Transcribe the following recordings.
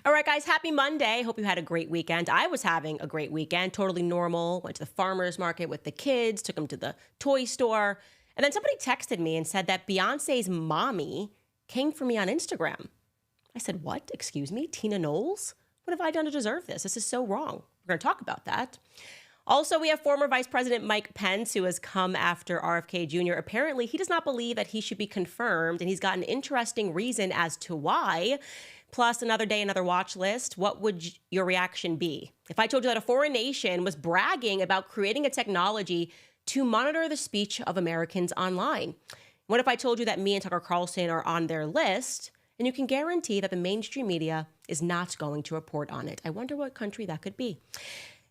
All right, guys, happy Monday. Hope you had a great weekend. I was having a great weekend, totally normal. Went to the farmer's market with the kids, took them to the toy store. And then somebody texted me and said that Beyonce's mommy came for me on Instagram. I said, what? Excuse me? Tina Knowles? What have I done to deserve this? This is so wrong. We're going to talk about that. Also, we have former Vice President Mike Pence, who has come after RFK Jr. Apparently, he does not believe that he should be confirmed, and he's got an interesting reason as to why. Plus, another day, another watch list. What would your reaction be if I told you that a foreign nation was bragging about creating a technology to monitor the speech of Americans online? What if I told you that me and Tucker Carlson are on their list, and you can guarantee that the mainstream media is not going to report on it? I wonder what country that could be.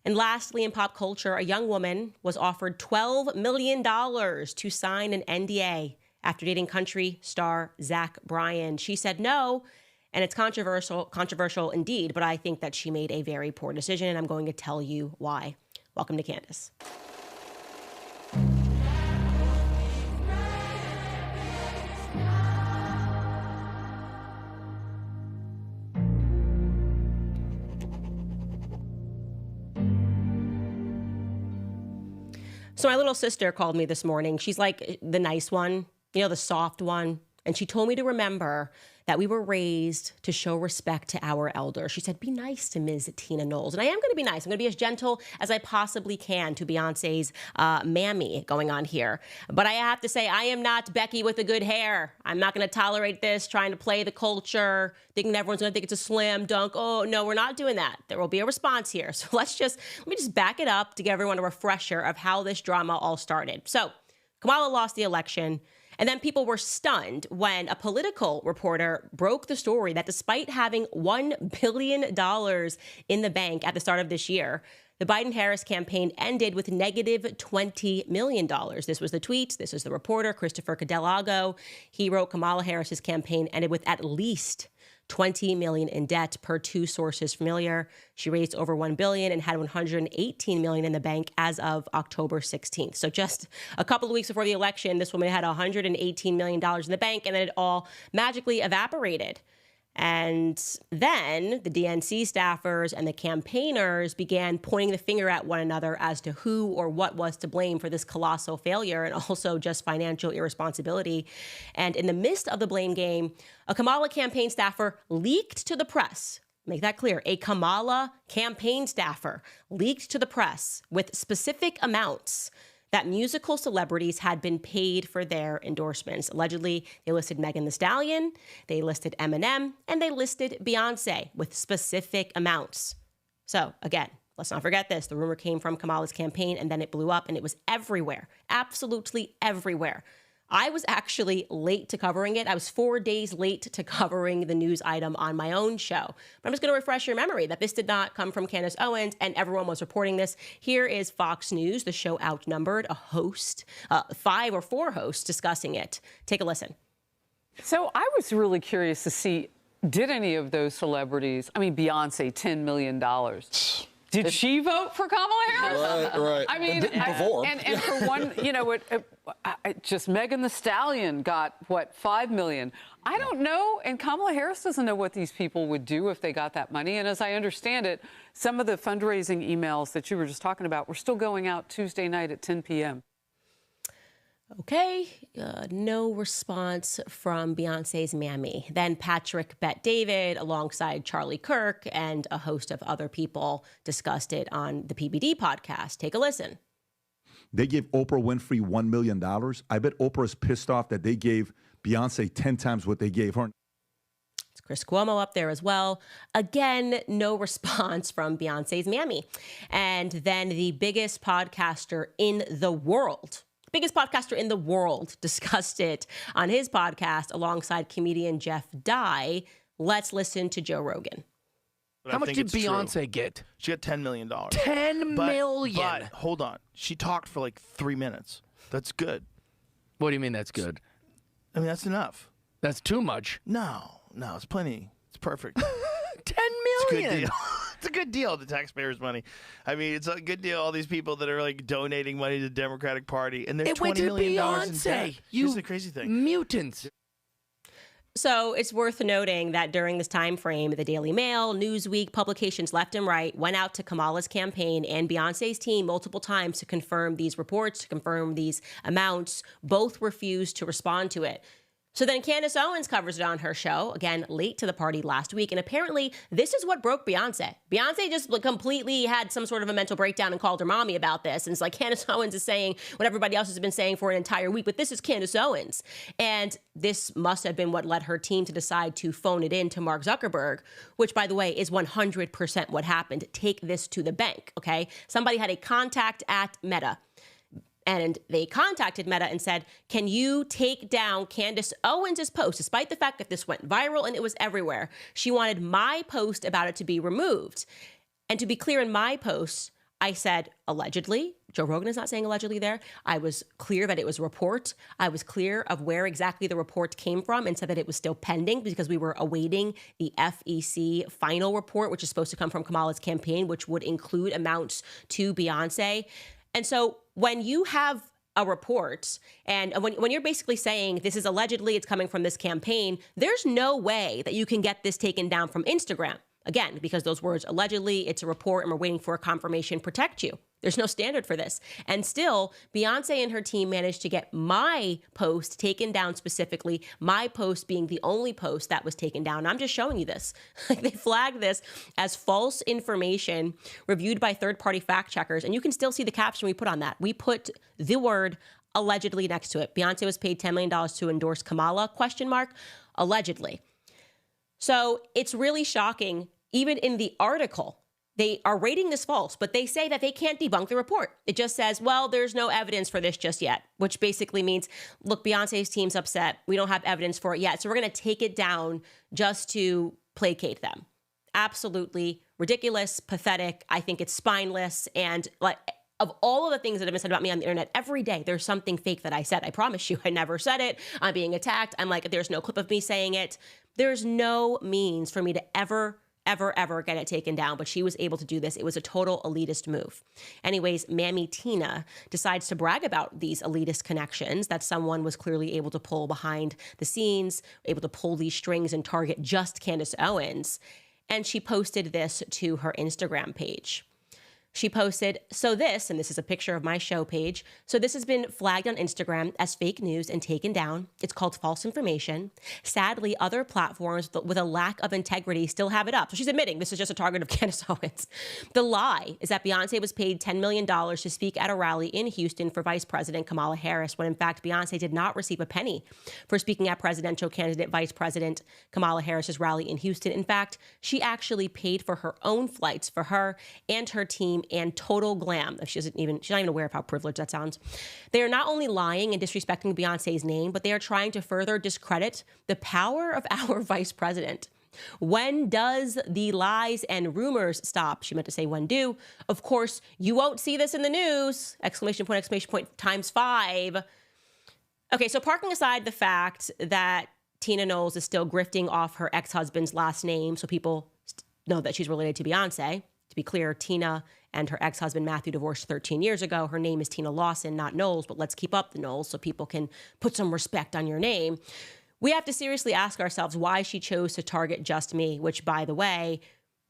And lastly, in pop culture, a young woman was offered $12 million to sign an NDA after dating country star Zach Bryan. She said no, and it's controversial indeed, but I think that she made a very poor decision, and I'm going to tell you why. Welcome to Candace. So my little sister called me this morning. She's like the nice one, the soft one. And she told me to remember that we were raised to show respect to our elders. She said, be nice to Ms. Tina Knowles. And I am going to be nice. I'm going to be as gentle as I possibly can to Beyonce's mammy going on here. But I have to say, I am not Becky with the good hair. I'm not going to tolerate this, trying to play the culture, thinking everyone's going to think it's a slam dunk. Oh, no, we're not doing that. There will be a response here. So let me just back it up to give everyone a refresher of how this drama all started. So Kamala lost the election. And then people were stunned when a political reporter broke the story that despite having $1 billion in the bank at the start of this year, the Biden-Harris campaign ended with negative $20 million. This was the tweet. This is the reporter, Christopher Cadelago. He wrote Kamala Harris's campaign ended with at least $20 million in debt, per two sources familiar. She raised over $1 billion and had $118 million in the bank as of October 16th. So just a couple of weeks before the election, this woman had $118 million in the bank, and then it all magically evaporated. And then the DNC staffers and the campaigners began pointing the finger at one another as to who or what was to blame for this colossal failure and also just financial irresponsibility. And in the midst of the blame game, a Kamala campaign staffer leaked to the press. Make that clear. A Kamala campaign staffer leaked to the press with specific amounts that musical celebrities had been paid for their endorsements. Allegedly, they listed Megan Thee Stallion, they listed Eminem, and they listed Beyonce with specific amounts. So again, let's not forget this. The rumor came from Kamala's campaign, and then it blew up, and it was everywhere, absolutely everywhere. I was actually late to covering it. I was 4 days late to covering the news item on my own show. But I'm just going to refresh your memory that this did not come from Candace Owens, and everyone was reporting this. Here is Fox News, the show outnumbered, a host, 5 or 4 hosts discussing it. Take a listen. So I was really curious to see, did any of those celebrities, Beyonce, $10 million. Did she vote for Kamala Harris? Right. I mean, before. And for one, just Megan Thee Stallion got, $5 million. I don't know, and Kamala Harris doesn't know what these people would do if they got that money. And as I understand it, some of the fundraising emails that you were just talking about were still going out Tuesday night at 10 p.m. Okay, no response from Beyonce's mammy. Then Patrick Bet-David, alongside Charlie Kirk and a host of other people, discussed it on the PBD podcast. Take a listen. They gave Oprah Winfrey $1 million. I bet Oprah's pissed off that they gave Beyonce 10 times what they gave her. It's Chris Cuomo up there as well. Again, no response from Beyonce's mammy. And then the biggest podcaster in the world, discussed it on his podcast alongside comedian Jeff Dye. Let's listen to Joe Rogan. How much did Beyonce get? She got $10 million. $10 million? But hold on. She talked for like 3 minutes. That's good. What do you mean that's good? That's enough. That's too much. No, it's plenty. It's perfect. $10 million. It's a good deal. It's a good deal, the taxpayers' money. It's a good deal, all these people that are like donating money to the Democratic Party, and there's $20 million in debt. You Here's the crazy thing. Mutants. So it's worth noting that during this time frame, the Daily Mail, Newsweek, publications left and right went out to Kamala's campaign and Beyonce's team multiple times to confirm these reports, to confirm these amounts. Both refused to respond to it. So then Candace Owens covers it on her show, again, late to the party last week. And apparently this is what broke Beyonce. Beyonce just completely had some sort of a mental breakdown and called her mommy about this. And it's like Candace Owens is saying what everybody else has been saying for an entire week, but this is Candace Owens. And this must have been what led her team to decide to phone it in to Mark Zuckerberg, which, by the way, is 100% what happened. Take this to the bank, okay? Somebody had a contact at Meta. And they contacted Meta and said, can you take down Candace Owens' post, despite the fact that this went viral and it was everywhere? She wanted my post about it to be removed. And to be clear, in my post, I said, allegedly. Joe Rogan is not saying allegedly there. I was clear that it was a report. I was clear of where exactly the report came from and said that it was still pending because we were awaiting the FEC final report, which is supposed to come from Kamala's campaign, which would include amounts to Beyonce. And so when you have a report and when you're basically saying this is allegedly, it's coming from this campaign, there's no way that you can get this taken down from Instagram. Again, because those words allegedly, it's a report and we're waiting for a confirmation, protect you. There's no standard for this. And still, Beyonce and her team managed to get my post taken down specifically, my post being the only post that was taken down. I'm just showing you this. They flagged this as false information reviewed by third-party fact checkers. And you can still see the caption we put on that. We put the word allegedly next to it. Beyonce was paid $10 million to endorse Kamala, ? Allegedly. So it's really shocking. Even in the article, they are rating this false, but they say that they can't debunk the report. It just says, well, there's no evidence for this just yet, which basically means, look, Beyonce's team's upset. We don't have evidence for it yet. So we're going to take it down just to placate them. Absolutely ridiculous, pathetic. I think it's spineless. And like, of all of the things that have been said about me on the internet, every day there's something fake that I said. I promise you, I never said it. I'm being attacked. I'm like, there's no clip of me saying it. There's no means for me to ever get it taken down, but she was able to do this. It was a total elitist move. Anyways, Mammy Tina decides to brag about these elitist connections that someone was clearly able to pull behind the scenes, able to pull these strings and target just Candace Owens. And she posted this to her Instagram page. She posted, so this, and this is a picture of my show page, so this has been flagged on Instagram as fake news and taken down. It's called false information. Sadly, other platforms with a lack of integrity still have it up. So she's admitting this is just a target of Candace Owens. The lie is that Beyonce was paid $10 million to speak at a rally in Houston for Vice President Kamala Harris, when in fact Beyonce did not receive a penny for speaking at presidential candidate Vice President Kamala Harris's rally in Houston. In fact, she actually paid for her own flights for her and her team and total glam. She's not even aware of how privileged that sounds. They are not only lying and disrespecting Beyonce's name, but they are trying to further discredit the power of our vice president. When does the lies and rumors stop? She meant to say when do. Of course, you won't see this in the news! ! Times 5. Okay, so parking aside the fact that Tina Knowles is still grifting off her ex-husband's last name so people know that she's related to Beyonce. To be clear, Tina and her ex-husband Matthew divorced 13 years ago. Her name is Tina Lawson, not Knowles, but let's keep up the Knowles so people can put some respect on your name. We have to seriously ask ourselves why she chose to target just me, which, by the way,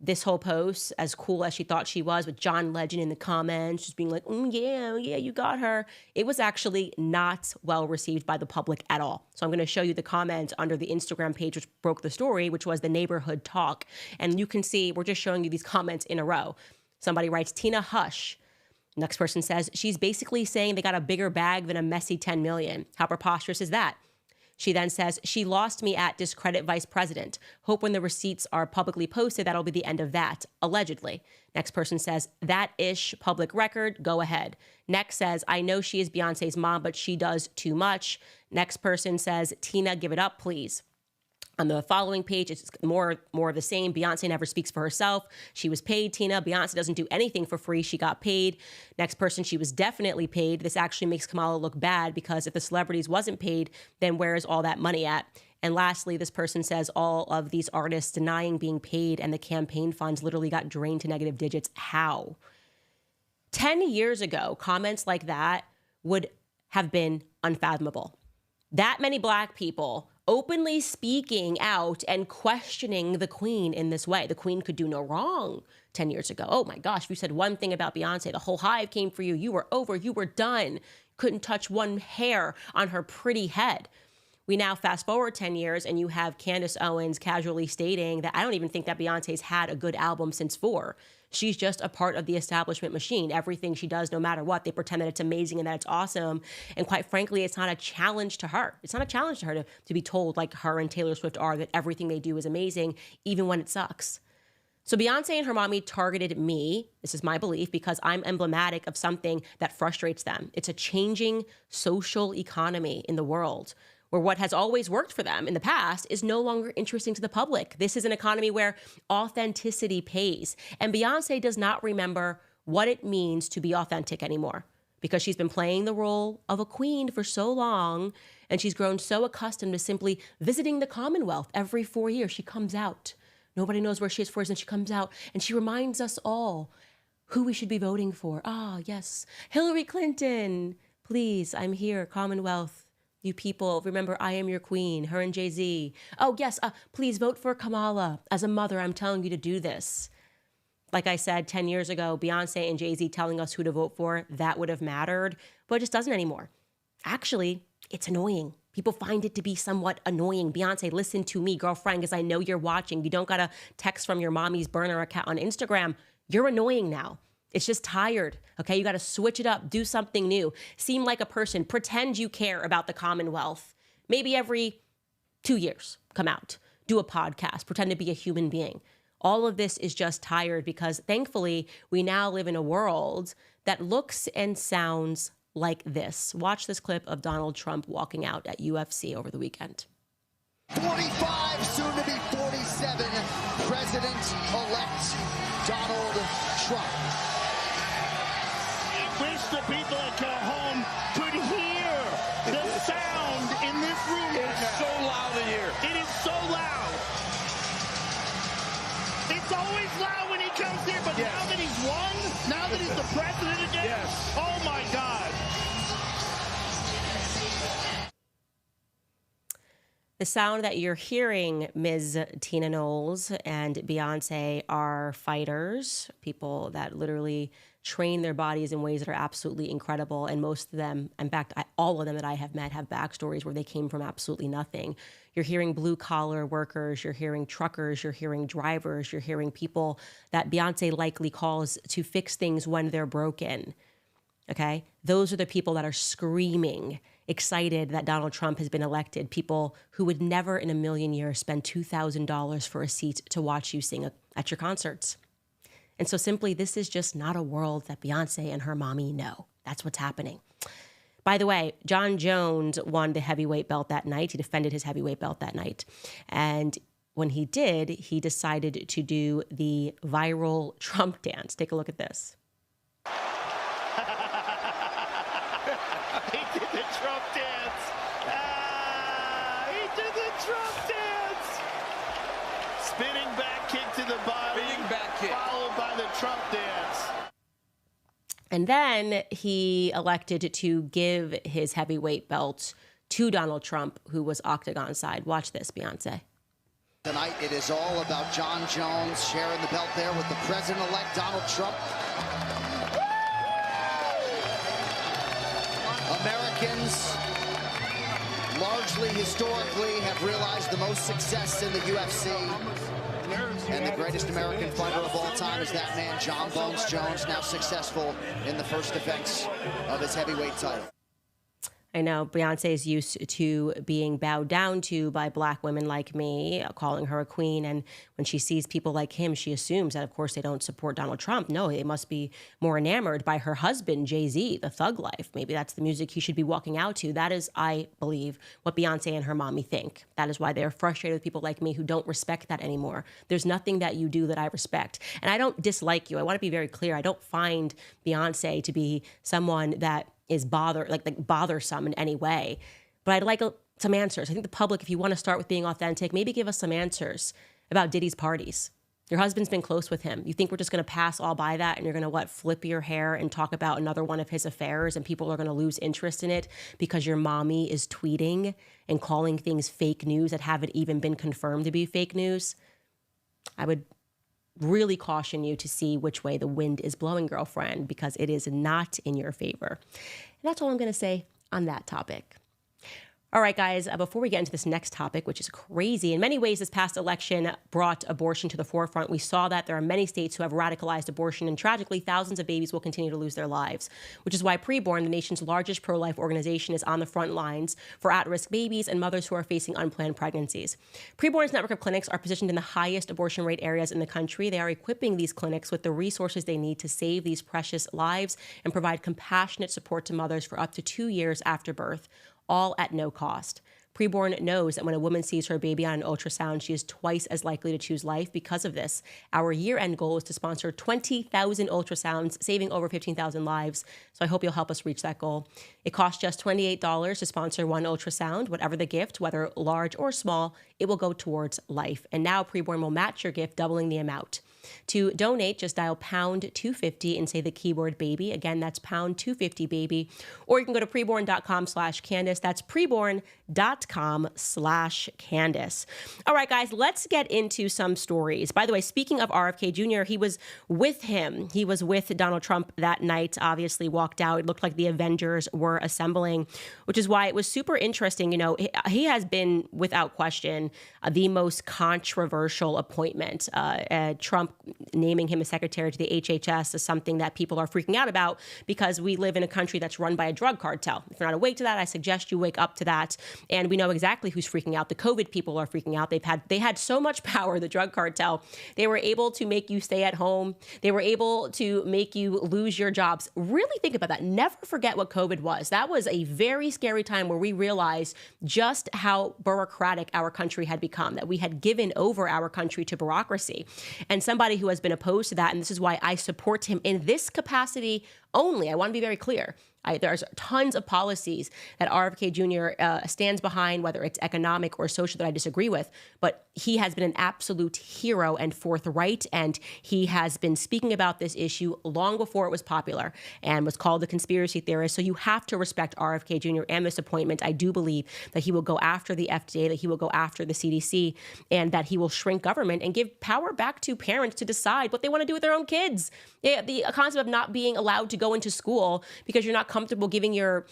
this whole post, as cool as she thought she was, with John Legend in the comments, just being like, yeah, you got her. It was actually not well received by the public at all. So I'm going to show you the comments under the Instagram page, which broke the story, which was the neighborhood talk. And you can see, we're just showing you these comments in a row. Somebody writes, Tina, hush. Next person says, she's basically saying they got a bigger bag than a messy 10 million. How preposterous is that? She then says, she lost me at discredit vice president. Hope when the receipts are publicly posted, that'll be the end of that, allegedly. Next person says, that-ish public record, go ahead. Next says, I know she is Beyonce's mom, but she does too much. Next person says, Tina, give it up, please. On the following page, it's more of the same. Beyonce never speaks for herself. She was paid, Tina. Beyonce doesn't do anything for free. She got paid. Next person, she was definitely paid. This actually makes Kamala look bad because if the celebrities wasn't paid, then where is all that money at? And lastly, this person says all of these artists denying being paid and the campaign funds literally got drained to negative digits. How? 10 years ago, comments like that would have been unfathomable. That many Black people openly speaking out and questioning the queen in this way. The queen could do no wrong 10 years ago. Oh my gosh, if you said one thing about Beyonce, the whole hive came for you. You were over, you were done. Couldn't touch one hair on her pretty head. We now fast forward 10 years and you have Candace Owens casually stating that I don't even think that Beyonce's had a good album since 4. She's just a part of the establishment machine. Everything she does, no matter what, they pretend that it's amazing and that it's awesome. And quite frankly, it's not a challenge to her. It's not a challenge to her to be told, like her and Taylor Swift are, that everything they do is amazing, even when it sucks. So Beyonce and her mommy targeted me, this is my belief, because I'm emblematic of something that frustrates them. It's a changing social economy in the world, where what has always worked for them in the past is no longer interesting to the public. This is an economy where authenticity pays. And Beyonce does not remember what it means to be authentic anymore, because she's been playing the role of a queen for so long, and she's grown so accustomed to simply visiting the Commonwealth every 4 years. She comes out. Nobody knows where she is for us, and she comes out, and she reminds us all who we should be voting for. Ah, yes, Hillary Clinton. Please, I'm here, Commonwealth. You people, remember, I am your queen, her and Jay-Z. Oh, yes, please vote for Kamala. As a mother, I'm telling you to do this. Like I said, 10 years ago, Beyonce and Jay-Z telling us who to vote for, that would have mattered, but it just doesn't anymore. Actually, it's annoying. People find it to be somewhat annoying. Beyonce, listen to me, girlfriend, because I know you're watching. You don't got a text from your mommy's burner account on Instagram. You're annoying now. It's just tired, okay? You got to switch it up, do something new, seem like a person, pretend you care about the Commonwealth. Maybe every 2 years, come out, do a podcast, pretend to be a human being. All of this is just tired because thankfully we now live in a world that looks and sounds like this. Watch this clip of Donald Trump walking out at UFC over the weekend. 45, soon to be 47, President-elect Donald Trump. Wish the people at home could hear the sound in this room. It's so loud in here. It is so loud. It's always loud when he comes here, but Yes. now that he's won, now that he's the president again, Yes. oh my God. The sound that you're hearing, Ms. Tina Knowles and Beyonce, are fighters, people that literally train their bodies in ways that are absolutely incredible. And most of them, in fact, all of them that I have met have backstories where they came from absolutely nothing. You're hearing blue collar workers, you're hearing truckers, you're hearing drivers, you're hearing people that Beyonce likely calls to fix things when they're broken. Okay? Those are the people that are screaming, excited that Donald Trump has been elected. People who would never in a million years spend $2,000 for a seat to watch you sing at your concerts. And so simply, this is just not a world that Beyonce and her mommy know. That's what's happening. By the way, John Jones won the heavyweight belt that night. He defended his heavyweight belt that night. And when he did, he decided to do the viral Trump dance. Take a look at this. He did the Trump dance. He did the Trump dance. Spinning back kick to the body. Spinning back kick. Followed by the Trump dance. And then he elected to give his heavyweight belt to Donald Trump, who was octagon side. Watch this, Beyonce. Tonight, it is all about John Jones sharing the belt there with the president-elect Donald Trump. Americans, largely historically, have realized the most success in the UFC. And the greatest American fighter of all time is that man, John Bones Jones, now successful in the first defense of his heavyweight title. I know Beyonce is used to being bowed down to by Black women like me, calling her a queen. And when she sees people like him, she assumes that, of course, they don't support Donald Trump. No, they must be more enamored by her husband, Jay-Z, the thug life. Maybe that's the music he should be walking out to. That is, I believe, what Beyonce and her mommy think. That is why they're frustrated with people like me who don't respect that anymore. There's nothing that you do that I respect. And I don't dislike you. I want to be very clear. I don't find Beyonce to be someone that is bothersome in any way. But I'd like some answers. I think the public, if you want to start with being authentic, maybe give us some answers about Diddy's parties. Your husband's been close with him. You think we're just going to pass all by that and you're going to, what, flip your hair and talk about another one of his affairs and people are going to lose interest in it because your mommy is tweeting and calling things fake news that haven't even been confirmed to be fake news? I would really caution you to see which way the wind is blowing, girlfriend, because it is not in your favor. And that's all I'm going to say on that topic. All right, guys, before we get into this next topic, which is crazy, in many ways, this past election brought abortion to the forefront. We saw that there are many states who have radicalized abortion, and tragically, thousands of babies will continue to lose their lives, which is why Preborn, the nation's largest pro-life organization, is on the front lines for at-risk babies and mothers who are facing unplanned pregnancies. Preborn's network of clinics are positioned in the highest abortion rate areas in the country. They are equipping these clinics with the resources they need to save these precious lives and provide compassionate support to mothers for up to 2 years after birth, all at no cost. Preborn knows that when a woman sees her baby on an ultrasound, she is twice as likely to choose life because of this. Our year-end goal is to sponsor 20,000 ultrasounds, saving over 15,000 lives. So I hope you'll help us reach that goal. It costs just $28 to sponsor one ultrasound. Whatever the gift, whether large or small, it will go towards life. And now Preborn will match your gift, doubling the amount. To donate, just dial pound 250 and say the keyword baby. Again, that's pound 250 baby. Or you can go to preborn.com/Candace. That's preborn.com/Candace. All right, guys, let's get into some stories. By the way, speaking of RFK Jr., he was with him. He was with Donald Trump that night, obviously walked out. It looked like the Avengers were assembling, which is why it was super interesting. You know, he has been, without question, the most controversial appointment. Trump naming him a secretary to the HHS is something that people are freaking out about because we live in a country that's run by a drug cartel. If you're not awake to that, I suggest you wake up to that. And we know exactly who's freaking out. The COVID people are freaking out. They had so much power, the drug cartel. They were able to make you stay at home. They were able to make you lose your jobs. Really think about that. Never forget what COVID was. That was a very scary time where we realized just how bureaucratic our country had become, that we had given over our country to bureaucracy. And somebody who has been opposed to that, and this is why I support him in this capacity only. I want to be very clear. There's tons of policies that RFK Jr. Stands behind, whether it's economic or social, that I disagree with. But he has been an absolute hero and forthright, and he has been speaking about this issue long before it was popular and was called a conspiracy theorist. So you have to respect RFK Jr. and this appointment. I do believe that he will go after the FDA, that he will go after the CDC, and that he will shrink government and give power back to parents to decide what they want to do with their own kids. The concept of not being allowed to go into school because you're not comfortable giving your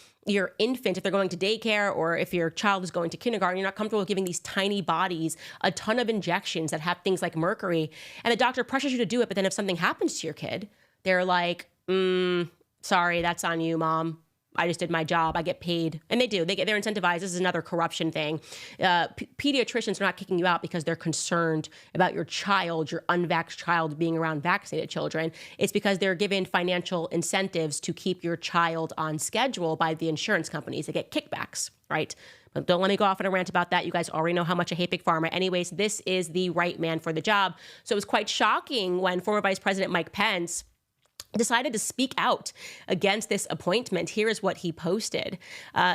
infant, if they're going to daycare or if your child is going to kindergarten, you're not comfortable giving these tiny bodies a ton of injections that have things like mercury, and the doctor pressures you to do it, but then if something happens to your kid, they're like, sorry, that's on you, mom. I just did my job. I get paid. And they do. They're incentivized. This is another corruption thing. Pediatricians are not kicking you out because they're concerned about your child, your unvaxxed child, being around vaccinated children. It's because they're given financial incentives to keep your child on schedule by the insurance companies. They get kickbacks, right? But don't let me go off on a rant about that. You guys already know how much I hate Big Pharma. Anyways, this is the right man for the job. So it was quite shocking when former Vice President Mike Pence decided to speak out against this appointment. Here is what he posted.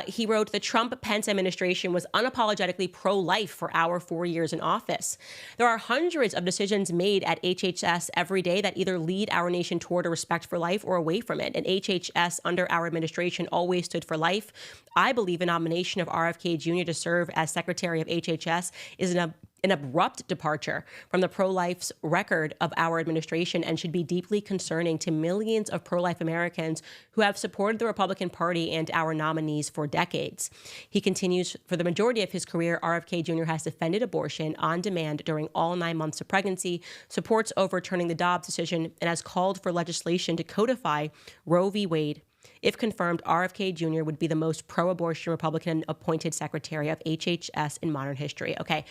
He wrote, the Trump-Pence administration was unapologetically pro-life for our 4 years in office. There are hundreds of decisions made at HHS every day that either lead our nation toward a respect for life or away from it. And HHS under our administration always stood for life. I believe a nomination of RFK Jr. to serve as Secretary of HHS is an abrupt departure from the pro-life's record of our administration and should be deeply concerning to millions of pro-life Americans who have supported the Republican Party and our nominees for decades. He continues, for the majority of his career, RFK Jr. has defended abortion on demand during all 9 months of pregnancy, supports overturning the Dobbs decision, and has called for legislation to codify Roe v. Wade. If confirmed, RFK Jr. would be the most pro-abortion Republican appointed secretary of HHS in modern history. Okay.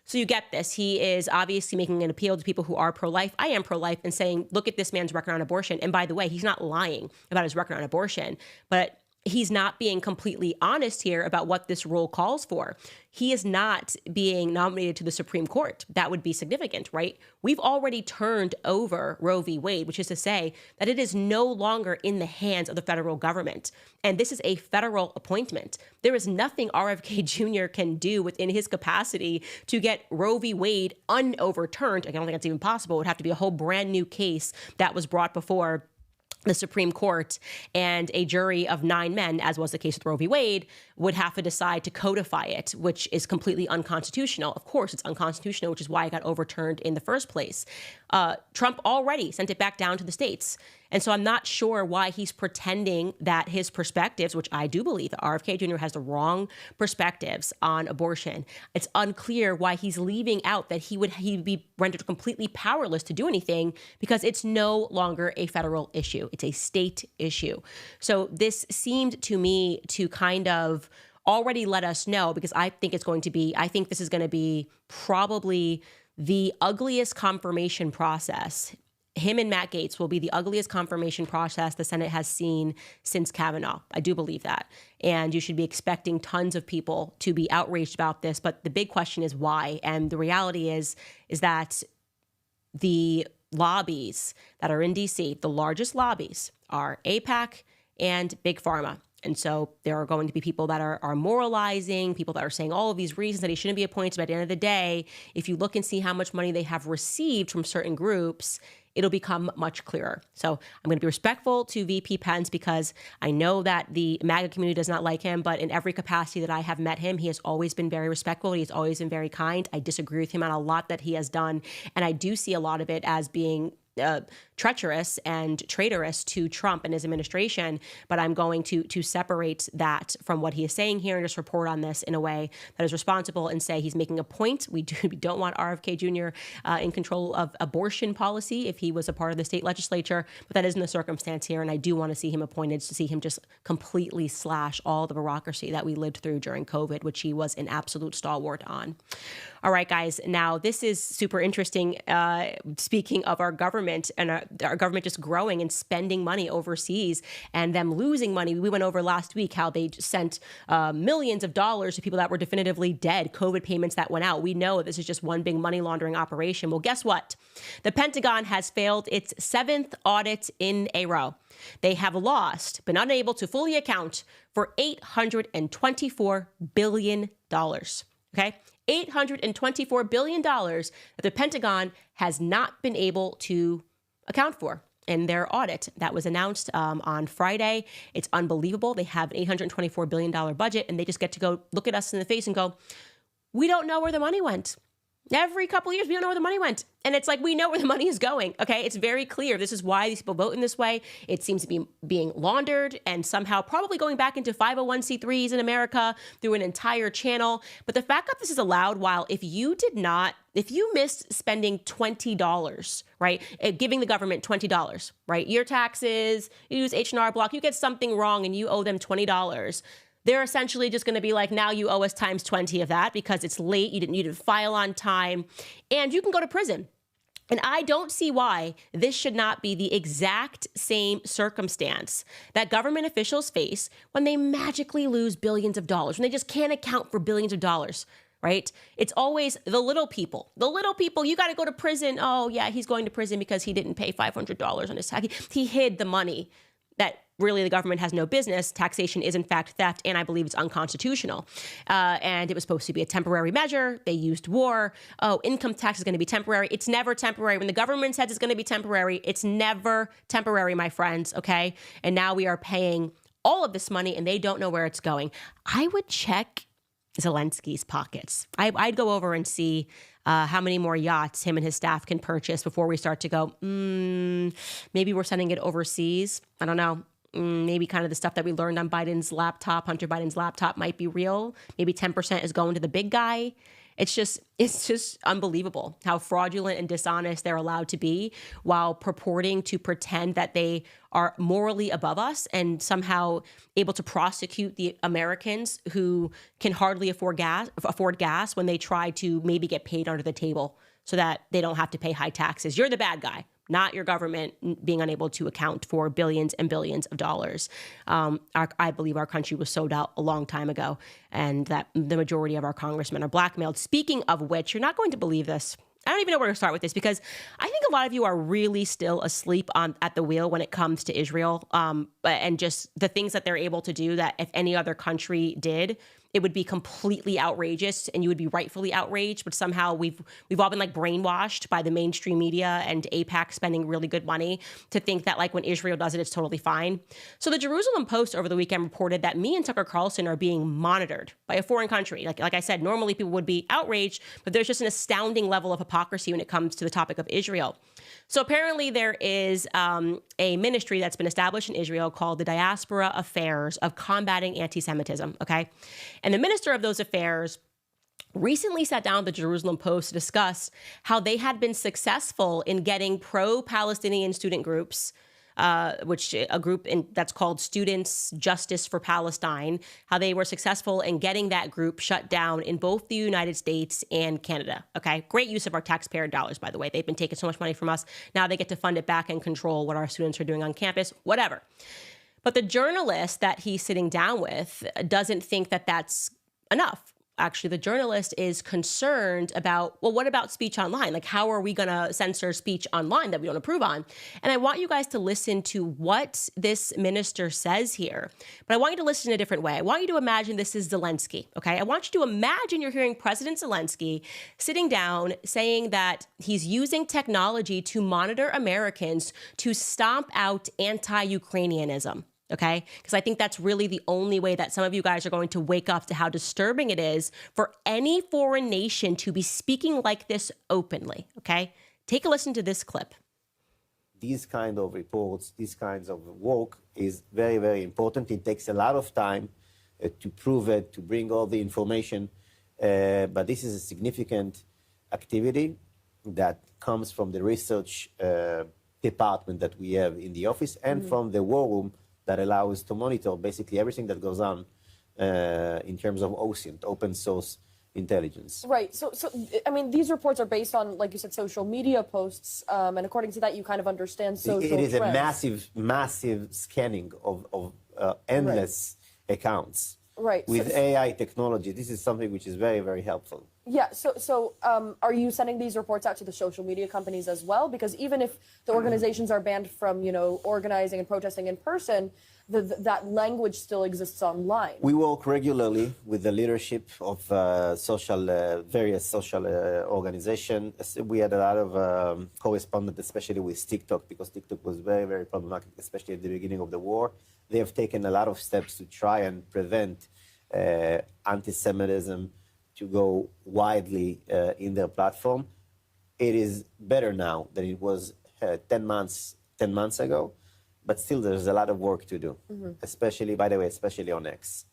So you get this. He is obviously making an appeal to people who are pro-life. I am pro-life, and saying, look at this man's record on abortion. And by the way, he's not lying about his record on abortion. But he's not being completely honest here about what this rule calls for. He is not being nominated to the Supreme Court. That would be significant, right? We've already turned over Roe v. Wade, which is to say that it is no longer in the hands of the federal government. And this is a federal appointment. There is nothing RFK Jr. can do within his capacity to get Roe v. Wade unoverturned. I don't think that's even possible. It would have to be a whole brand new case that was brought before the Supreme Court, and a jury of 9 men, as was the case with Roe v. Wade, would have to decide to codify it, which is completely unconstitutional. Of course, it's unconstitutional, which is why it got overturned in the first place. Trump already sent it back down to the states. And so I'm not sure why he's pretending that his perspectives, which I do believe that RFK Jr. has the wrong perspectives on abortion. It's unclear why he's leaving out that he'd be rendered completely powerless to do anything because it's no longer a federal issue. It's a state issue. So this seemed to me to kind of already let us know, because I think this is going to be probably the ugliest confirmation process. Him and Matt Gaetz will be the ugliest confirmation process the Senate has seen since Kavanaugh. I do believe that. And you should be expecting tons of people to be outraged about this. But the big question is why? And the reality is that the lobbies that are in D.C., the largest lobbies are AIPAC and Big Pharma. And so there are going to be people that are moralizing, people that are saying all of these reasons that he shouldn't be appointed. But at the end of the day, if you look and see how much money they have received from certain groups, it'll become much clearer. So I'm going to be respectful to VP Pence because I know that the MAGA community does not like him, but in every capacity that I have met him, he has always been very respectful. He's always been very kind. I disagree with him on a lot that he has done. And I do see a lot of it as being treacherous and traitorous to Trump and his administration, but I'm going to separate that from what he is saying here and just report on this in a way that is responsible and say he's making a point. We don't want RFK Jr. In control of abortion policy if he was a part of the state legislature, but that isn't the circumstance here, and I do want to see him appointed to see him just completely slash all the bureaucracy that we lived through during COVID, which he was an absolute stalwart on. All right, guys, now this is super interesting. Speaking of our government and our government just growing and spending money overseas and them losing money. We went over last week how they sent millions of dollars to people that were definitively dead, COVID payments that went out. We know this is just one big money laundering operation. Well, guess what? The Pentagon has failed its 7th audit in a row. They have lost, but not able to fully account for $824 billion. Okay? $824 billion that the Pentagon has not been able to account for in their audit that was announced on Friday. It's unbelievable. They have an $824 billion budget, and they just get to go look at us in the face and go, we don't know where the money went. Every couple of years, we don't know where the money went. And it's like, we know where the money is going. Okay. It's very clear. This is why these people vote in this way. It seems to be being laundered and somehow probably going back into 501c3s in America through an entire channel. But the fact that this is allowed, while if you missed spending $20, right, giving the government $20, right, your taxes, you use H&R Block, you get something wrong and you owe them $20. They're essentially just going to be like, now you owe us times 20 of that because it's late. You didn't file on time, and you can go to prison. And I don't see why this should not be the exact same circumstance that government officials face when they magically lose billions of dollars, when they just can't account for billions of dollars, right? It's always the little people. The little people, you got to go to prison. Oh, yeah, he's going to prison because he didn't pay $500 on his tax. He hid the money that really the government has no business. Taxation is in fact theft, and I believe it's unconstitutional. And it was supposed to be a temporary measure. They used war. Oh, income tax is going to be temporary. It's never temporary. When the government says it's going to be temporary, it's never temporary, my friends, okay? And now we are paying all of this money, and they don't know where it's going. I would check Zelensky's pockets. I'd go over and see how many more yachts him and his staff can purchase before we start to go, maybe we're sending it overseas. I don't know. Maybe kind of the stuff that we learned on Biden's laptop, Hunter Biden's laptop, might be real. Maybe 10% is going to the big guy. It's just unbelievable how fraudulent and dishonest they're allowed to be while purporting to pretend that they are morally above us and somehow able to prosecute the Americans who can hardly afford gas when they try to maybe get paid under the table so that they don't have to pay high taxes. You're the bad guy. not your government being unable to account for billions and billions of dollars. I believe our country was sold out a long time ago, and that the majority of our congressmen are blackmailed. Speaking of which, you're not going to believe this. I don't even know where to start with this, because I think a lot of you are really still asleep at the wheel when it comes to Israel, and just the things that they're able to do that if any other country did, it would be completely outrageous and you would be rightfully outraged. But somehow we've all been like brainwashed by the mainstream media and AIPAC spending really good money to think that like when Israel does it, it's totally fine. So the Jerusalem Post over the weekend reported that me and Tucker Carlson are being monitored by a foreign country. Like I said, normally people would be outraged, but there's just an astounding level of hypocrisy when it comes to the topic of Israel. So apparently there is a ministry that's been established in Israel called the Diaspora Affairs of Combating Anti-Semitism, okay? And the minister of those affairs recently sat down with the Jerusalem Post to discuss how they had been successful in getting pro-Palestinian student groups, which a group that's called Students Justice for Palestine, how they were successful in getting that group shut down in both the United States and Canada. Okay, great use of our taxpayer dollars, by the way. They've been taking so much money from us. Now they get to fund it back and control what our students are doing on campus, whatever. But the journalist that he's sitting down with doesn't think that that's enough. Actually, the journalist is concerned about, well, what about speech online? Like, how are we going to censor speech online that we don't approve on? And I want you guys to listen to what this minister says here. But I want you to listen in a different way. I want you to imagine this is Zelensky, okay? I want you to imagine you're hearing President Zelensky sitting down saying that he's using technology to monitor Americans to stomp out anti-Ukrainianism. Okay, because I think that's really the only way that some of you guys are going to wake up to how disturbing it is for any foreign nation to be speaking like this openly. Okay, take a listen to this clip. These kind of reports, these kinds of work is very, very important. It takes a lot of time to prove it, to bring all the information. But this is a significant activity that comes from the research department that we have in the office and from the war room that allows to monitor basically everything that goes on in terms of OSINT, open source intelligence. Right. So I mean, these reports are based on, like you said, social media posts, and according to that, you kind of understand social It is trends. a massive scanning of endless accounts. Right. With AI technology, this is something which is very, very helpful. Yeah. So are you sending these reports out to the social media companies as well? Because even if the organizations are banned from, organizing and protesting in person, that language still exists online. We work regularly with the leadership of various social organizations. We had a lot of correspondence, especially with TikTok, because TikTok was very, very problematic, especially at the beginning of the war. They have taken a lot of steps to try and prevent anti-Semitism to go widely in their platform. It is better now than it was 10 months ago, but still there's a lot of work to do, especially on X.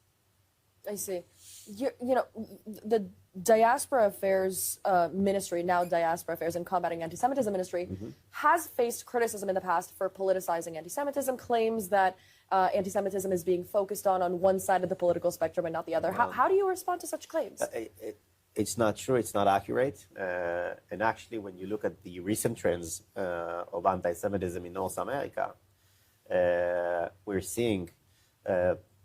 I see. The Diaspora Affairs Ministry, now Diaspora Affairs and Combating Anti-Semitism Ministry, has faced criticism in the past for politicizing anti-Semitism, claims that anti-Semitism is being focused on one side of the political spectrum and not the other. How do you respond to such claims? It's not true. It's not accurate. And actually, when you look at the recent trends of anti-Semitism in North America, we're seeing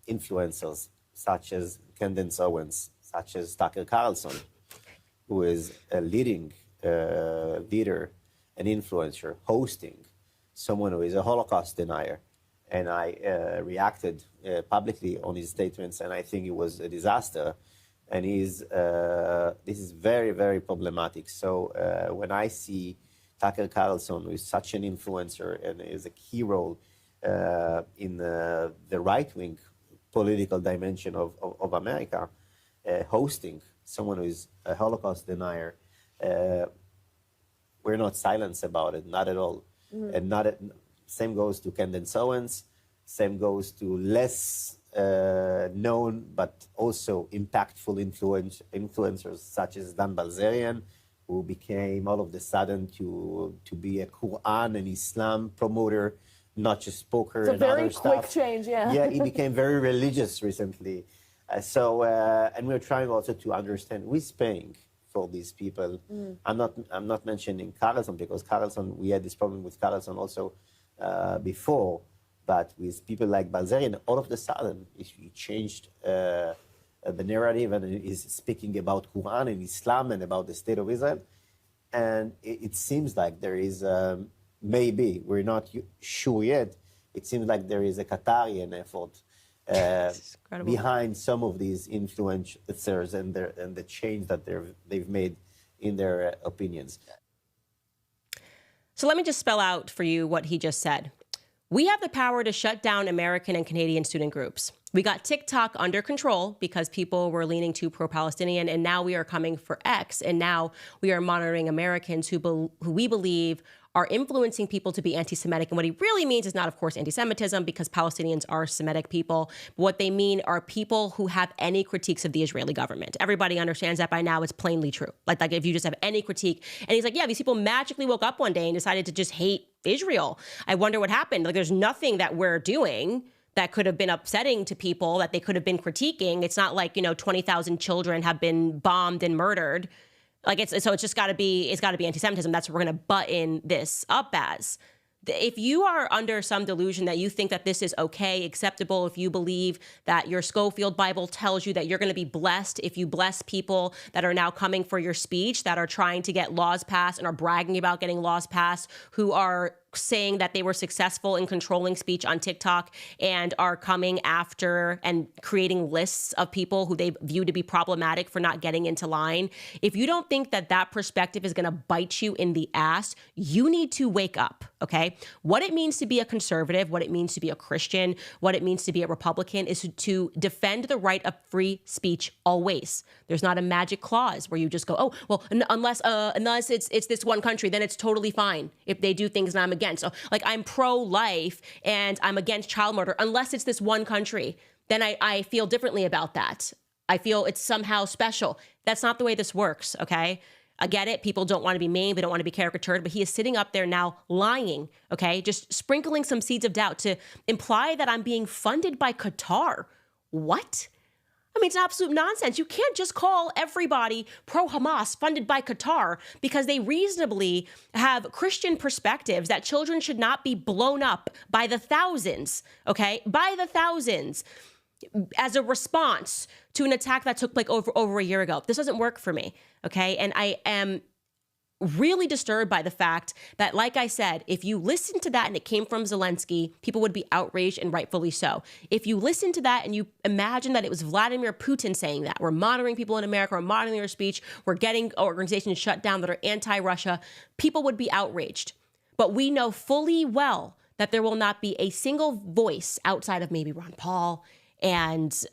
influencers such as Candace Owens, such as Tucker Carlson, who is a leading leader and influencer, hosting someone who is a Holocaust denier. And I reacted publicly on his statements, and I think it was a disaster. And this is very, very problematic. So when I see Tucker Carlson, who is such an influencer and is a key role in the right-wing political dimension of America, hosting someone who is a Holocaust denier, we're not silenced about it, not at all. And same goes to Candace Owens, same goes to less known but also impactful influencers such as Dan Balzerian, who became all of a sudden to be a Quran and Islam promoter, not just poker and other stuff. It's a very quick change, yeah. Yeah, he became very religious recently. And we're trying also to understand who is paying for these people. I'm not mentioning Carlson, because Carlson, we had this problem with Carlson also before, but with people like Balzerian, all of a sudden he changed the narrative and is speaking about Quran and Islam and about the state of Israel. And it seems like there is, maybe, we're not sure yet, it seems like there is a Qatarian effort behind some of these influencers and the change that they've made in their opinions. So let me just spell out for you what he just said. We have the power to shut down American and Canadian student groups. We got TikTok under control because people were leaning too pro-Palestinian, and now we are coming for X, and now we are monitoring Americans who we believe are influencing people to be anti-Semitic. And what he really means is not, of course, anti-Semitism, because Palestinians are Semitic people. But what they mean are people who have any critiques of the Israeli government. Everybody understands that by now. It's plainly true. Like if you just have any critique. And he's like, yeah, these people magically woke up one day and decided to just hate Israel. I wonder what happened. Like, there's nothing that we're doing that could have been upsetting to people that they could have been critiquing. It's not like, 20,000 children have been bombed and murdered. Like it's just got to be anti-Semitism. That's what we're going to button this up as. If you are under some delusion that you think that this is okay, acceptable, if you believe that your Schofield Bible tells you that you're going to be blessed if you bless people that are now coming for your speech, that are trying to get laws passed and are bragging about getting laws passed, who are saying that they were successful in controlling speech on TikTok and are coming after and creating lists of people who they view to be problematic for not getting into line. If you don't think that that perspective is going to bite you in the ass, you need to wake up, okay? What it means to be a conservative, what it means to be a Christian, what it means to be a Republican is to defend the right of free speech always. There's not a magic clause where you just go, oh, well, unless it's this one country, then it's totally fine if they do things and I'm against. So, like, I'm pro-life and I'm against child murder, unless it's this one country, then I feel differently about that. I feel it's somehow special. That's not the way this works, okay? I get it. People don't want to be maimed. They don't want to be caricatured. But he is sitting up there now lying, okay? Just sprinkling some seeds of doubt to imply that I'm being funded by Qatar. What? I mean, it's absolute nonsense. You can't just call everybody pro-Hamas funded by Qatar because they reasonably have Christian perspectives that children should not be blown up by the thousands, okay? By the thousands as a response to an attack that took place over a year ago. This doesn't work for me, okay? And I am really disturbed by the fact that, like I said, if you listen to that and it came from Zelensky, people would be outraged, and rightfully so. If you listen to that and you imagine that it was Vladimir Putin saying that, we're monitoring people in America, we're monitoring their speech, we're getting organizations shut down that are anti-Russia, people would be outraged. But we know fully well that there will not be a single voice outside of maybe Ron Paul and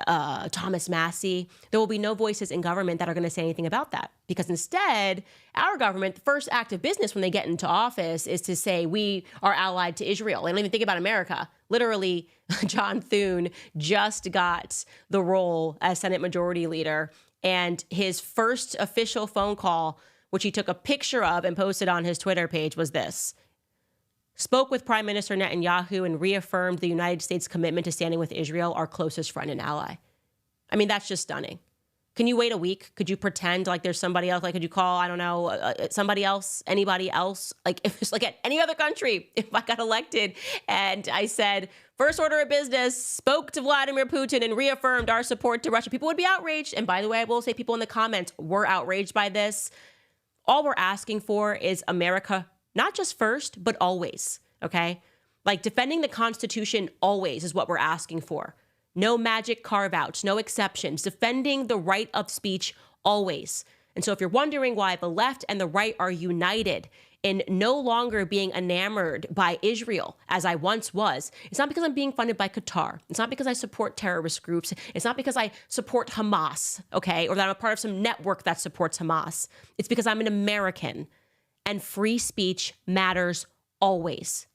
Thomas Massey. There will be no voices in government that are going to say anything about that, because instead, our government, the first act of business when they get into office is to say we are allied to Israel. They don't even think about America. Literally, John Thune just got the role as Senate Majority Leader, and his first official phone call, which he took a picture of and posted on his Twitter page, was this: spoke with Prime Minister Netanyahu and reaffirmed the United States' commitment to standing with Israel, our closest friend and ally. I mean, that's just stunning. Can you wait a week? Could you pretend like there's somebody else? Like, could you call, I don't know, somebody else, anybody else? Like, if it's like at any other country, if I got elected and I said, first order of business, spoke to Vladimir Putin and reaffirmed our support to Russia, people would be outraged. And by the way, I will say people in the comments were outraged by this. All we're asking for is America, not just first, but always, okay? Like, defending the Constitution always is what we're asking for. No magic carve-outs, no exceptions. Defending the right of speech always. And so if you're wondering why the left and the right are united in no longer being enamored by Israel, as I once was, it's not because I'm being funded by Qatar. It's not because I support terrorist groups. It's not because I support Hamas, okay? Or that I'm a part of some network that supports Hamas. It's because I'm an American. And free speech matters always.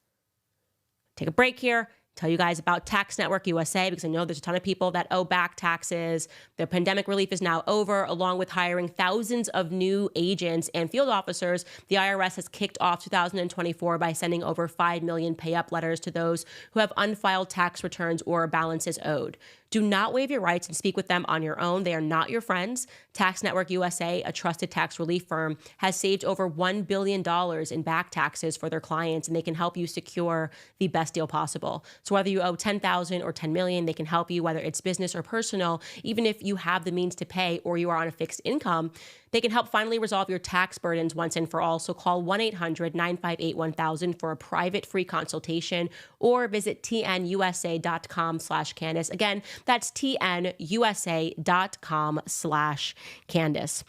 Take a break here. Tell you guys about Tax Network USA, because I know there's a ton of people that owe back taxes. The pandemic relief is now over, along with hiring thousands of new agents and field officers. The IRS has kicked off 2024 by sending over 5 million pay-up letters to those who have unfiled tax returns or balances owed. Do not waive your rights and speak with them on your own. They are not your friends. Tax Network USA, a trusted tax relief firm, has saved over $1 billion in back taxes for their clients, and they can help you secure the best deal possible. So whether you owe $10,000 or $10 million, they can help you, whether it's business or personal. Even if you have the means to pay or you are on a fixed income, they can help finally resolve your tax burdens once and for all. So call 1-800-958-1000 for a private free consultation, or visit tnusa.com/Candace. Again, that's tnusa.com/Candace.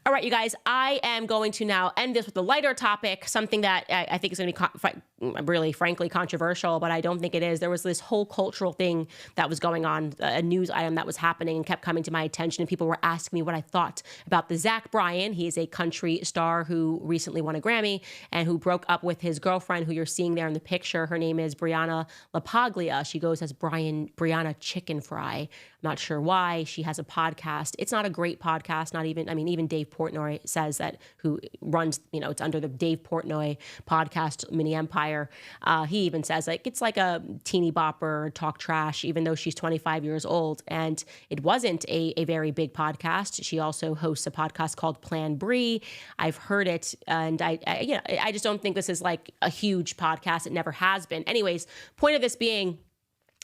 All right, you guys, I am going to now end this with a lighter topic, something that I think is going to be really, frankly, controversial, but I don't think it is. There was this whole cultural thing that was going on, a news item that was happening and kept coming to my attention, and people were asking me what I thought about the Zach Bryan. He is a country star who recently won a Grammy and who broke up with his girlfriend, who you're seeing there in the picture. Her name is Brianna LaPaglia. She goes as Brianna Chicken Fry. I'm not sure why. She has a podcast. It's not a great podcast. Even Dave Portnoy says that, who runs, it's under the Dave Portnoy podcast mini empire. He even says it's like a teeny bopper, talk trash, even though she's 25 years old. And it wasn't a very big podcast. She also hosts a podcast called Plan Brie. I've heard it, and I just don't think this is like a huge podcast. It never has been. Anyways, point of this being,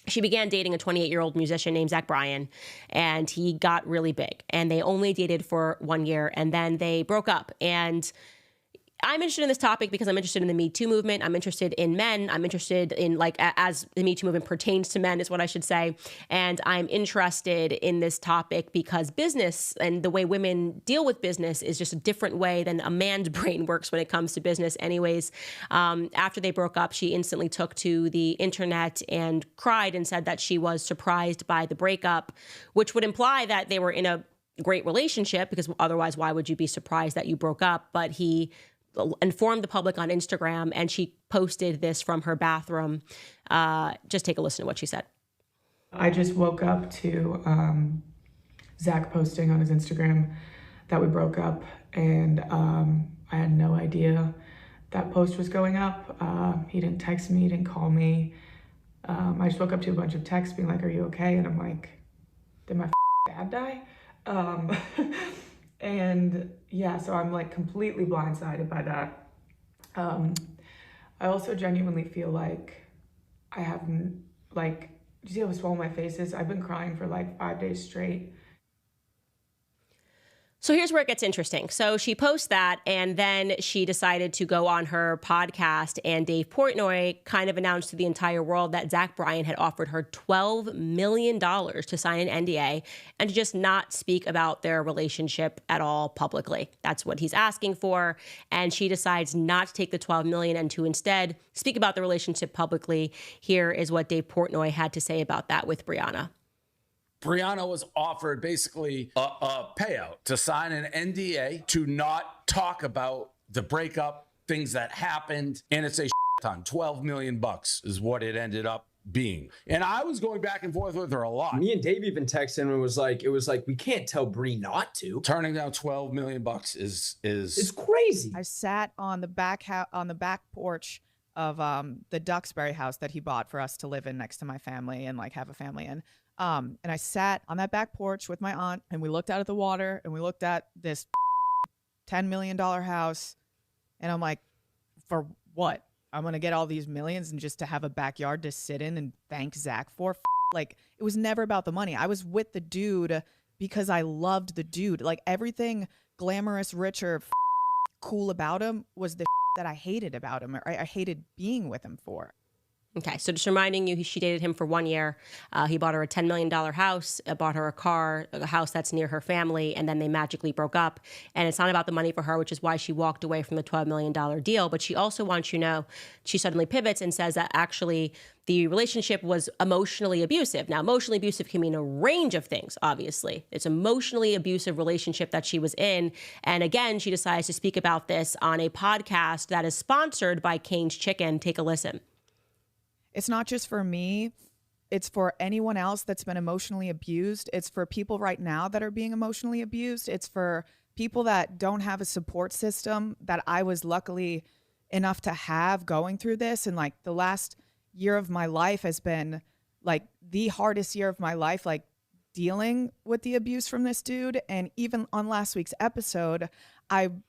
she began dating a 28-year-old musician named Zach Bryan, and he got really big. And they only dated for 1 year, and then they broke up. And I'm interested in this topic because I'm interested in the Me Too movement. I'm interested in men. I'm interested in, as the Me Too movement pertains to men is what I should say. And I'm interested in this topic because business and the way women deal with business is just a different way than a man's brain works when it comes to business. Anyways, after they broke up, she instantly took to the internet and cried and said that she was surprised by the breakup, which would imply that they were in a great relationship, because otherwise, why would you be surprised that you broke up? But he informed the public on Instagram, and she posted this from her bathroom. Just take a listen to what she said. I just woke up to Zach posting on his Instagram that we broke up, and I had no idea that post was going up. He didn't text me, he didn't call me. I just woke up to a bunch of texts being like, "Are you okay?" And I'm like, did my dad die? And yeah, so I'm completely blindsided by that. I also genuinely feel like I have, do you see how swollen my face is? I've been crying for 5 days straight. So here's where it gets interesting. So she posts that, and then she decided to go on her podcast, and Dave Portnoy kind of announced to the entire world that Zach Bryan had offered her $12 million to sign an NDA and to just not speak about their relationship at all publicly. That's what he's asking for. And she decides not to take the $12 million and to instead speak about the relationship publicly. Here is what Dave Portnoy had to say about that with Brianna. Brianna was offered basically a payout to sign an NDA to not talk about the breakup, things that happened, and it's a ton. $12 million is what it ended up being. And I was going back and forth with her a lot. Me and Dave even texted and it was like we can't tell Brie not to. Turning down $12 million is it's crazy. I sat on the back porch of the Duxbury house that he bought for us to live in next to my family and have a family in. And I sat on that back porch with my aunt, and we looked out at the water, and we looked at this $10 million house, and I'm like, for what? I'm going to get all these millions and just to have a backyard to sit in and thank Zach for? It was never about the money. I was with the dude because I loved the dude. Everything glamorous, rich, or cool about him was the that I hated about him, or I hated being with him for. Okay, so just reminding you, she dated him for 1 year. He bought her a $10 million house, bought her a car, a house that's near her family, and then they magically broke up. And it's not about the money for her, which is why she walked away from the $12 million deal. But she also wants you to know, she suddenly pivots and says that actually the relationship was emotionally abusive. Now, emotionally abusive can mean a range of things, obviously. It's an emotionally abusive relationship that she was in. And again, she decides to speak about this on a podcast that is sponsored by Cane's Chicken. Take a listen. It's not just for me. It's for anyone else that's been emotionally abused. It's for people right now that are being emotionally abused. It's for people that don't have a support system that I was luckily enough to have going through this. And the last year of my life has been like the hardest year of my life, like dealing with the abuse from this dude. And even on last week's episode, I'm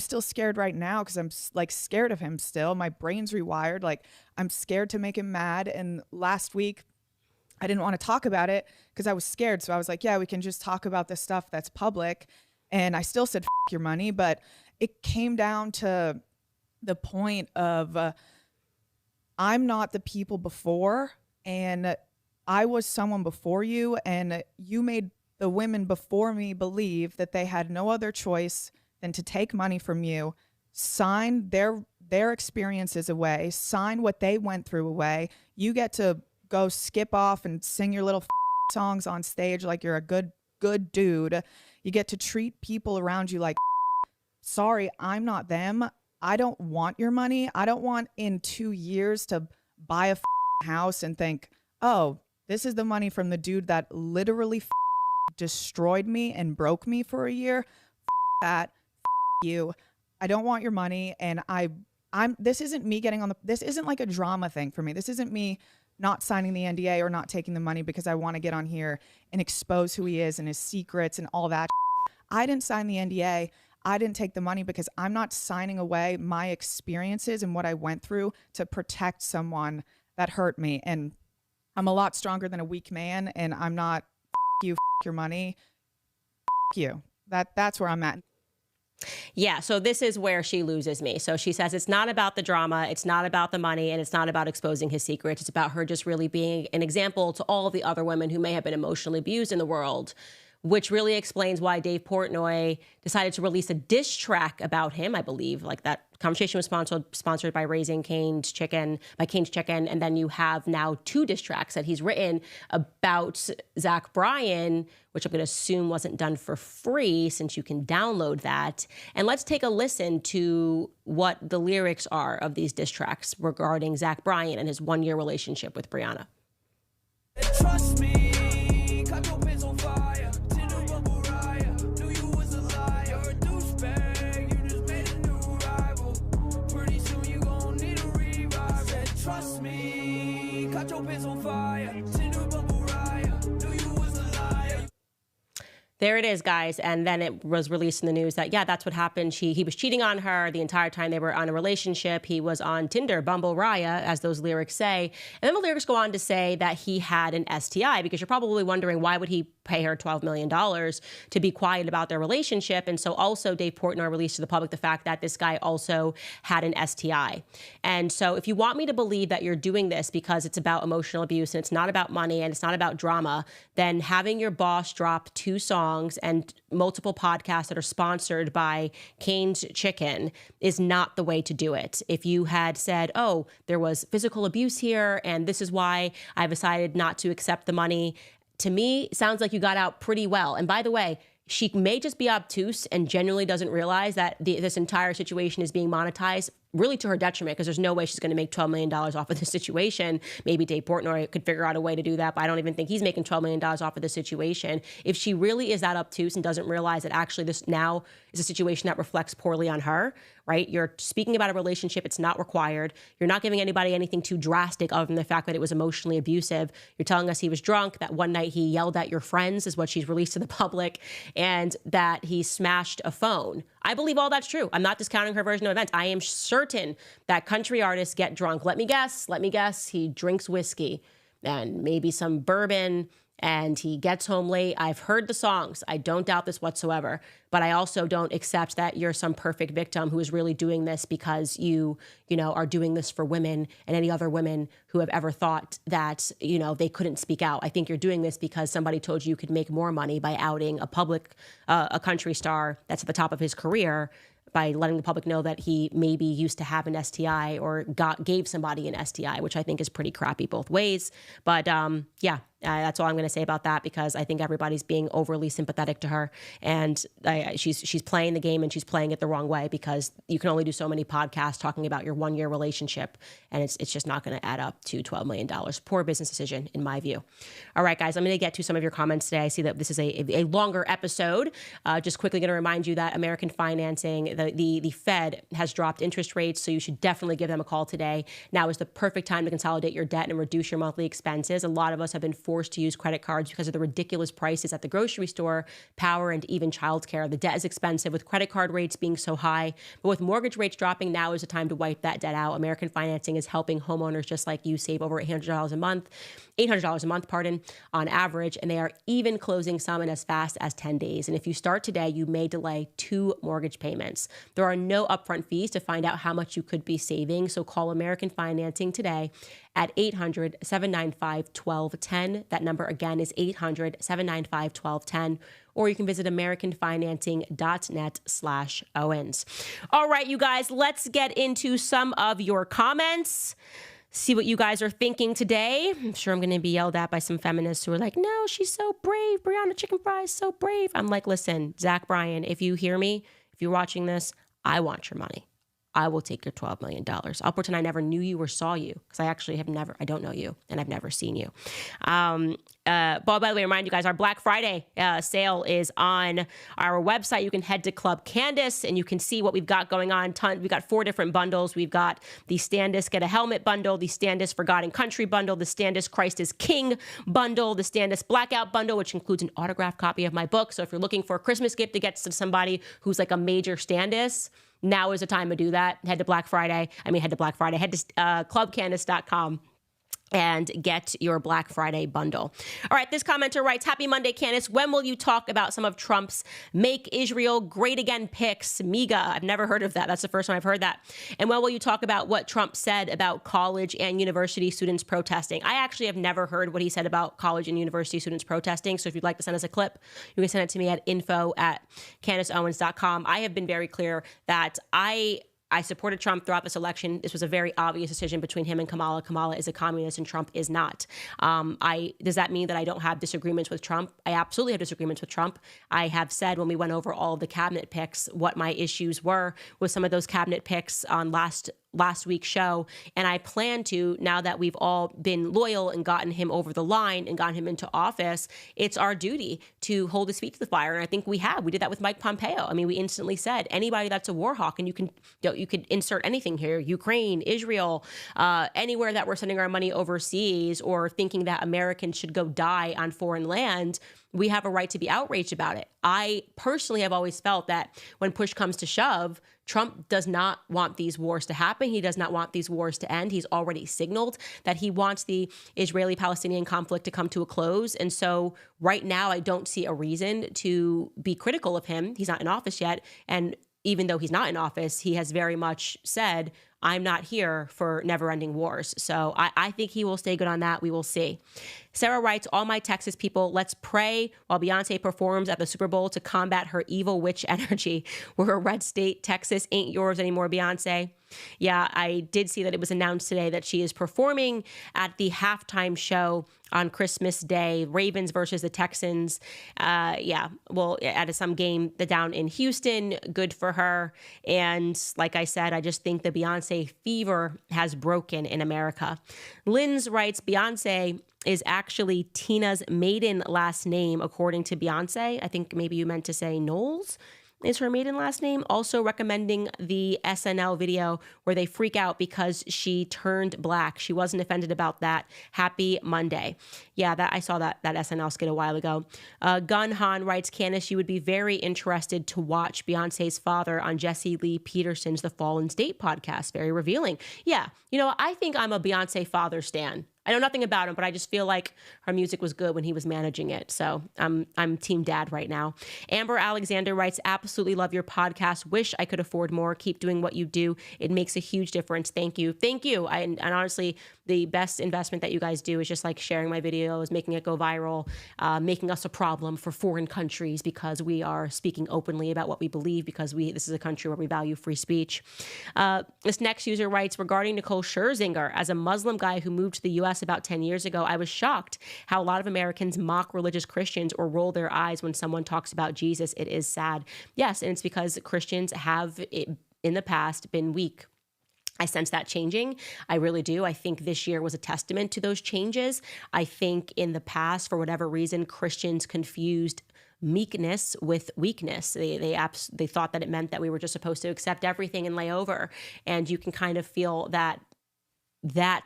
still scared right now because I'm like scared of him still. My brain's rewired. Like I'm scared to make him mad. And last week I didn't want to talk about it because I was scared. So I was like, yeah, we can just talk about the stuff that's public. And I still said, F your money, but it came down to the point of I'm not the people before, and I was someone before you, and you made the women before me believe that they had no other choice than to take money from you, sign their experiences away, sign what they went through away. You get to go skip off and sing your little songs on stage like you're a good dude. You get to treat people around you like, sorry, I'm not them. I don't want your money. I don't want in 2 years to buy a house and think, oh, this is the money from the dude that literally destroyed me and broke me for a year. That, you. I don't want your money. And this isn't me getting on this isn't like a drama thing for me. This isn't me not signing the NDA or not taking the money because I want to get on here and expose who he is and his secrets and all that. I didn't sign the NDA. I didn't take the money because I'm not signing away my experiences and what I went through to protect someone that hurt me. And I'm a lot stronger than a weak man, and I'm not you, your money, you. That's where I'm at. Yeah, so this is where she loses me. So she says it's not about the drama, it's not about the money, and it's not about exposing his secrets. It's about her just really being an example to all the other women who may have been emotionally abused in the world, which really explains why Dave Portnoy decided to release a diss track about him, I believe. Like that conversation was sponsored by Cane's Chicken. And then you have now 2 diss tracks that he's written about Zach Bryan, which I'm going to assume wasn't done for free since you can download that. And let's take a listen to what the lyrics are of these diss tracks regarding Zach Bryan and his 1-year relationship with Brianna. Trust me, cut your pants on fire. Trust me, cut your pants on fire. Knew you was a liar. There it is, guys. And then it was released in the news that, yeah, that's what happened. He was cheating on her the entire time they were on a relationship. He was on Tinder, Bumble, Raya, as those lyrics say. And then the lyrics go on to say that he had an STI, because you're probably wondering, why would he pay her $12 million to be quiet about their relationship? And so also Dave Portnoy released to the public the fact that this guy also had an STI. And so if you want me to believe that you're doing this because it's about emotional abuse and it's not about money and it's not about drama, then having your boss drop 2 songs and multiple podcasts that are sponsored by Cane's Chicken is not the way to do it. If you had said, oh, there was physical abuse here and this is why I've decided not to accept the money, to me, sounds like you got out pretty well. And by the way, she may just be obtuse and genuinely doesn't realize that this entire situation is being monetized, really to her detriment, because there's no way she's going to make $12 million off of this situation. Maybe Dave Portnoy could figure out a way to do that, but I don't even think he's making $12 million off of this situation. If she really is that obtuse and doesn't realize that actually this now is a situation that reflects poorly on her, right? You're speaking about a relationship. It's not required. You're not giving anybody anything too drastic other than the fact that it was emotionally abusive. You're telling us he was drunk, that one night he yelled at your friends is what she's released to the public, and that he smashed a phone. I believe all that's true. I'm not discounting her version of events. I am certain that country artists get drunk. Let me guess, he drinks whiskey and maybe some bourbon and he gets home late. I've heard the songs. I don't doubt this whatsoever, but I also don't accept that you're some perfect victim who is really doing this because you are doing this for women and any other women who have ever thought that, they couldn't speak out. I think you're doing this because somebody told you could make more money by outing a country star that's at the top of his career, by letting the public know that he maybe used to have an STI or gave somebody an STI, which I think is pretty crappy both ways. But yeah, That's all I'm going to say about that, because I think everybody's being overly sympathetic to her, and she's playing the game, and she's playing it the wrong way, because you can only do so many podcasts talking about your 1-year relationship, and it's just not going to add up to $12 million. Poor business decision, in my view. All right, guys, I'm going to get to some of your comments today. I see that this is a longer episode. Just quickly going to remind you that American financing, the Fed has dropped interest rates, so you should definitely give them a call today. Now is the perfect time to consolidate your debt and reduce your monthly expenses. A lot of us have been forced to use credit cards because of the ridiculous prices at the grocery store, power, and even childcare. The debt is expensive with credit card rates being so high, but with mortgage rates dropping, now is the time to wipe that debt out. American financing is helping homeowners just like you save over $800 a month, on average, and they are even closing some in as fast as 10 days. And if you start today, you may delay 2 mortgage payments. There are no upfront fees to find out how much you could be saving, so call American Financing today at 800-795-1210. That number again is 800-795-1210. Or you can visit americanfinancing.net/Owens. All right, you guys, let's get into some of your comments. See what you guys are thinking today. I'm sure I'm going to be yelled at by some feminists who are like, no, she's so brave. Brianna Chicken Fry is so brave. I'm like, listen, Zach Bryan, if you hear me, if you're watching this, I want your money. I will take your $12 million. I'll pretend I never knew you or saw you, because I actually I don't know you, and I've never seen you. But by the way, remind you guys, our Black Friday sale is on our website. You can head to Club Candace and you can see what we've got going on. We've got 4 different bundles. We've got the Standis Get a Helmet bundle, the Standis For God and Country bundle, the Standis Christ is King bundle, the Standis Blackout bundle, which includes an autographed copy of my book. So if you're looking for a Christmas gift to get to somebody who's like a major Standis, now is the time to do that. Head to clubcandace.com and get your Black Friday bundle. All right, this commenter writes, happy Monday, Candace. When will you talk about some of Trump's Make Israel Great Again picks? MEGA, I've never heard of that. That's the first time I've heard that. And when will you talk about what Trump said about college and university students protesting? I actually have never heard what he said about college and university students protesting. So if you'd like to send us a clip, you can send it to me at info@CandaceOwens.com. I have been very clear that I supported Trump throughout this election. This was a very obvious decision between him and Kamala. Kamala is a communist and Trump is not. Does that mean that I don't have disagreements with Trump? I absolutely have disagreements with Trump. I have said when we went over all of the cabinet picks what my issues were with some of those cabinet picks on last week's show. And I plan to, now that we've all been loyal and gotten him over the line and gotten him into office, it's our duty to hold his feet to the fire. And I think we have. We did that with Mike Pompeo. I mean, we instantly said anybody that's a war hawk, and you could insert anything here, Ukraine, Israel, anywhere that we're sending our money overseas or thinking that Americans should go die on foreign land, we have a right to be outraged about it. I personally have always felt that when push comes to shove, Trump does not want these wars to happen. He does not want these wars to end. He's already signaled that he wants the Israeli-Palestinian conflict to come to a close. And so right now, I don't see a reason to be critical of him. He's not in office yet. And even though he's not in office, he has very much said, I'm not here for never-ending wars. So I think he will stay good on that. We will see. Sarah writes, all my Texas people, let's pray while Beyonce performs at the Super Bowl to combat her evil witch energy. We're a red state. Texas ain't yours anymore, Beyonce. Yeah, I did see that it was announced today that she is performing at the halftime show on Christmas Day, Ravens versus the Texans. At some game down in Houston. Good for her. And like I said, I just think the Beyonce fever has broken in America. Linz writes, Beyonce is actually Tina's maiden last name, according to Beyonce. I think maybe you meant to say Knowles is her maiden last name. Also recommending the SNL video where they freak out because she turned black. She wasn't offended about that. Happy Monday. Yeah, I saw that SNL skit a while ago. Gun Han writes, Candace, you would be very interested to watch Beyonce's father on Jesse Lee Peterson's The Fallen State podcast. Very revealing. Yeah, I think I'm a Beyonce father stan. I know nothing about him, but I just feel like her music was good when he was managing it. So I'm team dad right now. Amber Alexander writes, absolutely love your podcast. Wish I could afford more. Keep doing what you do. It makes a huge difference. Thank you. Thank you. And honestly, the best investment that you guys do is just like sharing my videos, making it go viral, making us a problem for foreign countries because we are speaking openly about what we believe because this is a country where we value free speech. This next user writes, regarding Nicole Scherzinger, as a Muslim guy who moved to the U.S. U.S. about 10 years ago, I was shocked how a lot of Americans mock religious Christians or roll their eyes when someone talks about Jesus. It is sad. Yes, and it's because Christians have, in the past, been weak. I sense that changing. I really do. I think this year was a testament to those changes. I think in the past, for whatever reason, Christians confused meekness with weakness. They thought that it meant that we were just supposed to accept everything and lay over. And you can kind of feel that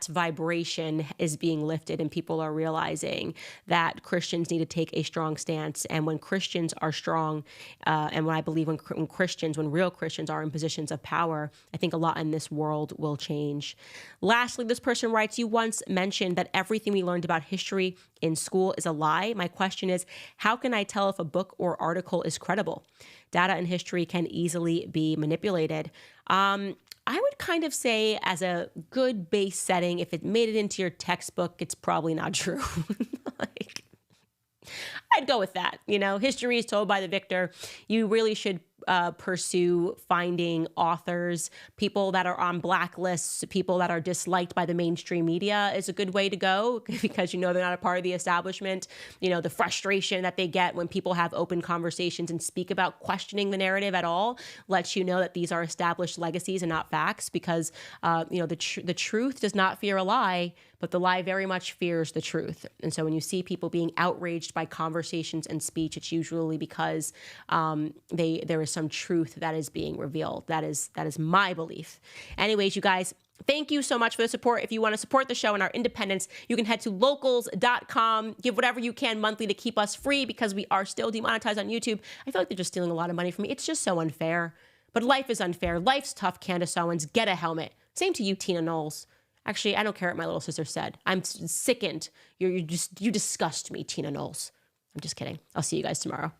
vibration is being lifted, and people are realizing that Christians need to take a strong stance. And when Christians are strong, and when I believe when real Christians are in positions of power, I think a lot in this world will change. Lastly, this person writes, you once mentioned that everything we learned about history in school is a lie. My question is, how can I tell if a book or article is credible? Data and history can easily be manipulated. I would kind of say, as a good base setting, if it made it into your textbook, it's probably not true. I'd go with that. History is told by the victor. You really should pursue finding authors, people that are on blacklists, people that are disliked by the mainstream media is a good way to go, because they're not a part of the establishment. The frustration that they get when people have open conversations and speak about questioning the narrative at all lets you know that these are established legacies and not facts, because the truth does not fear a lie, but the lie very much fears the truth. And so when you see people being outraged by conversations and speech, it's usually because there is some truth that is being revealed. That is my belief. Anyways, you guys, thank you so much for the support. If you want to support the show and our independence, you can head to locals.com. Give whatever you can monthly to keep us free, because we are still demonetized on YouTube. I feel like they're just stealing a lot of money from me. It's just so unfair. But life is unfair. Life's tough, Candace Owens. Get a helmet. Same to you, Tina Knowles. Actually, I don't care what my little sister said. I'm sickened. You disgust me, Tina Knowles. I'm just kidding. I'll see you guys tomorrow.